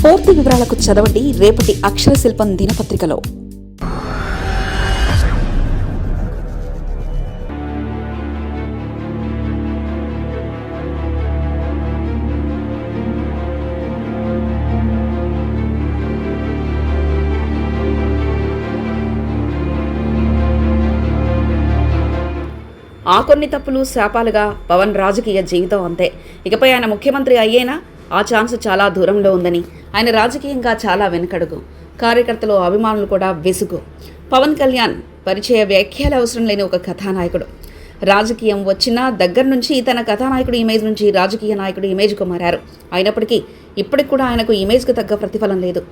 పూర్తి వివరాలకు చదవండి రేపటి అక్షర శిల్పం దినపత్రికలో. ఆ కొన్ని తప్పులు శాపాలుగా పవన్ రాజకీయ జీవితం అంతే. ఇకపై ఆయన ముఖ్యమంత్రి అయ్యేనా ఆ ఛాన్స్ చాలా దూరంలో ఉందని, ఆయన రాజకీయంగా చాలా వెనుకడుగు, కార్యకర్తలు అభిమానులు కూడా విసుగు. పవన్ కళ్యాణ్ పరిచయ వ్యాఖ్యలు అవసరం లేని ఒక కథానాయకుడు. రాజకీయం వచ్చినా దగ్గర నుంచి తన కథానాయకుడు ఇమేజ్ నుంచి రాజకీయ నాయకుడు ఇమేజ్కు మారారు. అయినప్పటికీ ఇప్పటికి కూడా ఆయనకు ఇమేజ్కు తగ్గ ప్రతిఫలం లేదు.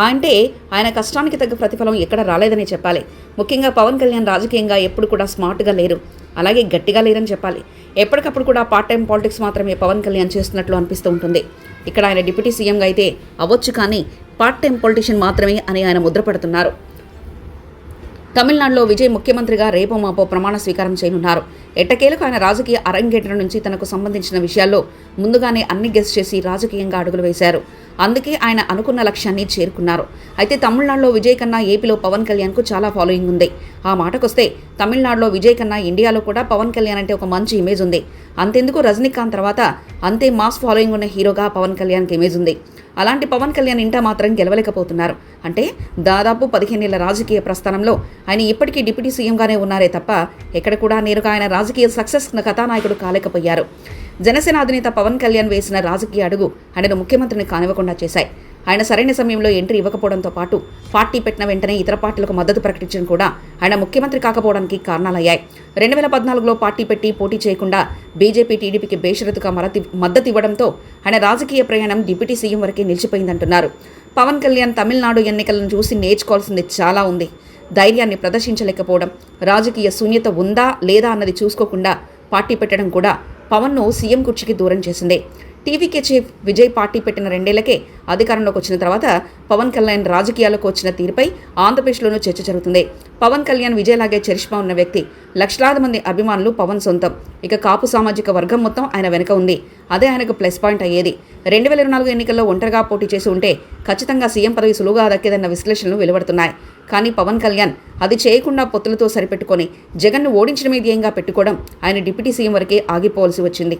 అంటే ఆయన కష్టానికి తగ్గ ప్రతిఫలం ఎక్కడ రాలేదని చెప్పాలి. ముఖ్యంగా పవన్ కళ్యాణ్ రాజకీయంగా ఎప్పుడు కూడా స్మార్ట్గా లేరు, అలాగే గట్టిగా లేరని చెప్పాలి. ఎప్పటికప్పుడు కూడా పార్ట్ టైం పాలిటిక్స్ మాత్రమే పవన్ కళ్యాణ్ చేస్తున్నట్లు అనిపిస్తూ ఉంటుంది. ఇక్కడ ఆయన డిప్యూటీ సీఎంగా అయితే అవ్వచ్చు, కానీ పార్ట్ టైం పొలిటీషియన్ మాత్రమే అని ఆయన ముద్రపడుతున్నారు. తమిళనాడులో విజయ్ ముఖ్యమంత్రిగా రేపో మాపో ప్రమాణ స్వీకారం చేయనున్నారు. ఎట్టకేలకు ఆయన రాజకీయ అరంగేట్రం నుంచి తనకు సంబంధించిన విషయాల్లో ముందుగానే అన్ని గెస్ చేసి రాజకీయంగా అడుగులు వేశారు. అందుకే ఆయన అనుకున్న లక్ష్యాన్ని చేరుకున్నారు. అయితే తమిళనాడులో విజయ్ కన్నా ఏపీలో పవన్ కళ్యాణ్కు చాలా ఫాలోయింగ్ ఉంది. ఆ మాటకొస్తే తమిళనాడులో విజయ్ కన్నా ఇండియాలో కూడా పవన్ కళ్యాణ్ అంటే ఒక మంచి ఇమేజ్ ఉంది. అంతెందుకు రజనీకాంత్ తర్వాత అంతే మాస్ ఫాలోయింగ్ ఉన్న హీరోగా పవన్ కళ్యాణ్కి ఇమేజ్ ఉంది. అలాంటి పవన్ కళ్యాణ్ ఇంట మాత్రం గెలవలేకపోతున్నారు. అంటే దాదాపు 15 ఏళ్ల రాజకీయ ప్రస్థానంలో ఆయన ఇప్పటికీ డిప్యూటీ సీఎంగానే ఉన్నారే తప్ప ఎక్కడ కూడా నేరుగా ఆయన రాజకీయ సక్సెస్ కథానాయకుడు కాలేకపోయారు. జనసేన అధినేత పవన్ కళ్యాణ్ వేసిన రాజకీయ అడుగు ఆయనను ముఖ్యమంత్రిని కానివ్వకుండా చేశాయి. ఆయన సరైన సమయంలో ఎంట్రీ ఇవ్వకపోవడంతో పాటు పార్టీ పెట్టిన వెంటనే ఇతర పార్టీలకు మద్దతు ప్రకటించడం కూడా ఆయన ముఖ్యమంత్రి కాకపోవడానికి కారణాలయ్యాయి. 2014లో పార్టీ పెట్టి పోటీ చేయకుండా బీజేపీ టీడీపీకి బేషరతుగా మద్దతు ఇవ్వడంతో ఆయన రాజకీయ ప్రయాణం డిప్యూటీ సీఎం వరకే నిలిచిపోయిందంటున్నారు. పవన్ కళ్యాణ్ తమిళనాడు ఎన్నికలను చూసి నేర్చుకోవాల్సింది చాలా ఉంది. ధైర్యాన్ని ప్రదర్శించలేకపోవడం, రాజకీయ శూన్యత ఉందా లేదా అన్నది చూసుకోకుండా పార్టీ పెట్టడం కూడా పవన్ను సీఎం కుర్చీకి దూరం చేసింది. టీవీకే చీఫ్ విజయ్ పార్టీ పెట్టిన 2 ఏళ్లకే అధికారంలోకి వచ్చిన తర్వాత పవన్ కళ్యాణ్ రాజకీయాలకు వచ్చిన తీరుపై ఆంధ్రప్రదేశ్లోనూ చర్చ జరుగుతుంది. పవన్ కళ్యాణ్ విజయ్లాగే చరిష్మా ఉన్న వ్యక్తి. లక్షలాది మంది అభిమానులు పవన్ సొంతం. ఇక కాపు సామాజిక వర్గం మొత్తం ఆయన వెనక ఉంది. అదే ఆయనకు ప్లస్ పాయింట్ అయ్యేది. 2024 ఎన్నికల్లో ఒంటరిగా పోటీ చేసి ఉంటే ఖచ్చితంగా సీఎం పదవి సులువుగా దక్కేదన్న విశ్లేషణలు వెలువడుతున్నాయి. కానీ పవన్ కళ్యాణ్ అది చేయకుండా పొత్తులతో సరిపెట్టుకొని జగన్ను ఓడించడమే ధ్యేయంగా పెట్టుకోవడం ఆయన డిప్యూటీ సీఎం వరకే ఆగిపోవలసి వచ్చింది.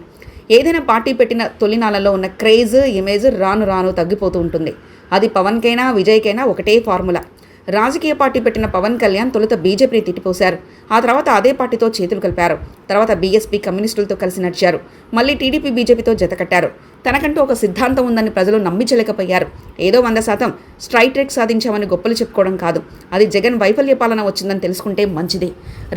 ఏదైనా పార్టీ పెట్టిన తొలినాళ్ళలో ఉన్న క్రేజ్, ఇమేజ్ రాను రాను తగ్గిపోతూ ఉంటుంది. అది పవన్కైనా విజయ్కైనా ఒకటే ఫార్ములా. రాజకీయ పార్టీ పెట్టిన పవన్ కళ్యాణ్ తొలుత బీజేపీని తిట్టిపోశారు. ఆ తర్వాత అదే పార్టీతో చేతులు కలిపారు. తర్వాత బీఎస్పీ కమ్యూనిస్టులతో కలిసి నడిచారు. మళ్ళీ టీడీపీ బీజేపీతో జతకట్టారు. తనకంటూ ఒక సిద్ధాంతం ఉందని ప్రజలు నమ్మించలేకపోయారు. ఏదో 100% స్ట్రైట్ ట్రెక్ సాధించామని గొప్పలు చెప్పుకోవడం కాదు, అది జగన్ వైఫల్య పాలన వచ్చిందని తెలుసుకుంటే మంచిది.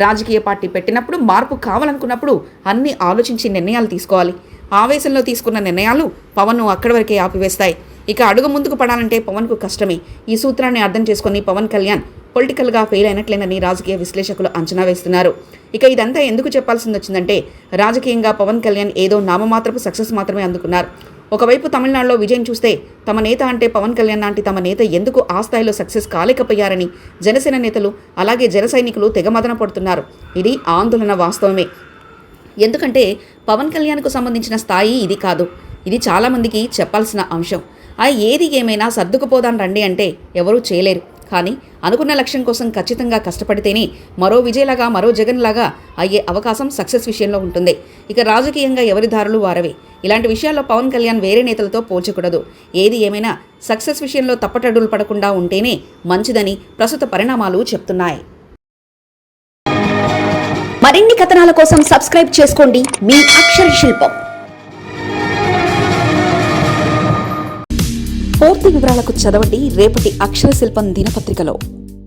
రాజకీయ పార్టీ పెట్టినప్పుడు మార్పు కావాలనుకున్నప్పుడు అన్నీ ఆలోచించి నిర్ణయాలు తీసుకోవాలి. ఆవేశంలో తీసుకున్న నిర్ణయాలు పవన్ను అక్కడి వరకే ఆపివేస్తాయి. ఇక అడుగు ముందుకు పడాలంటే పవన్కు కష్టమే. ఈ సూత్రాన్ని అర్థం చేసుకుని పవన్ కళ్యాణ్ పొలిటికల్గా ఫెయిల్ అయినట్లేనని రాజకీయ విశ్లేషకులు అంచనా వేస్తున్నారు. ఇక ఇదంతా ఎందుకు చెప్పాల్సింది వచ్చిందంటే రాజకీయంగా పవన్ కళ్యాణ్ ఏదో నామమాత్రపు సక్సెస్ మాత్రమే అందుకున్నారు. ఒకవైపు తమిళనాడులో విజయం చూస్తే తమ నేత అంటే పవన్ కళ్యాణ్ లాంటి తమ నేత ఎందుకు ఆ స్థాయిలో సక్సెస్ కాలేకపోయారని జనసేన నేతలు అలాగే జన సైనికులు తెగమదన పడుతున్నారు. ఇది ఆందోళన వాస్తవమే. ఎందుకంటే పవన్ కళ్యాణ్కు సంబంధించిన స్థాయి ఇది కాదు. ఇది చాలామందికి చెప్పాల్సిన అంశం. ఏది ఏమైనా సర్దుకుపోదాం రండి అంటే ఎవరూ చేయలేరు. కానీ అనుకున్న లక్ష్యం కోసం ఖచ్చితంగా కష్టపడితేనే మరో విజయ్లాగా మరో జగన్లాగా అయ్యే అవకాశం సక్సెస్ విషయంలో ఉంటుంది. ఇక రాజకీయంగా ఎవరి దారులు వారవే. ఇలాంటి విషయాల్లో పవన్ కళ్యాణ్ వేరే నేతలతో పోల్చకూడదు. ఏది ఏమైనా సక్సెస్ విషయంలో తప్పటడుగులు పడకుండా ఉంటేనే మంచిదని ప్రస్తుత పరిణామాలు చెప్తున్నాయి. మరిన్ని కథనాల కోసం సబ్స్క్రైబ్ చేసుకోండి మీ అక్షర శిల్పం. పూర్తి వివరాలకు చదవండి రేపటి అక్షర శిల్పం దినపత్రికలో.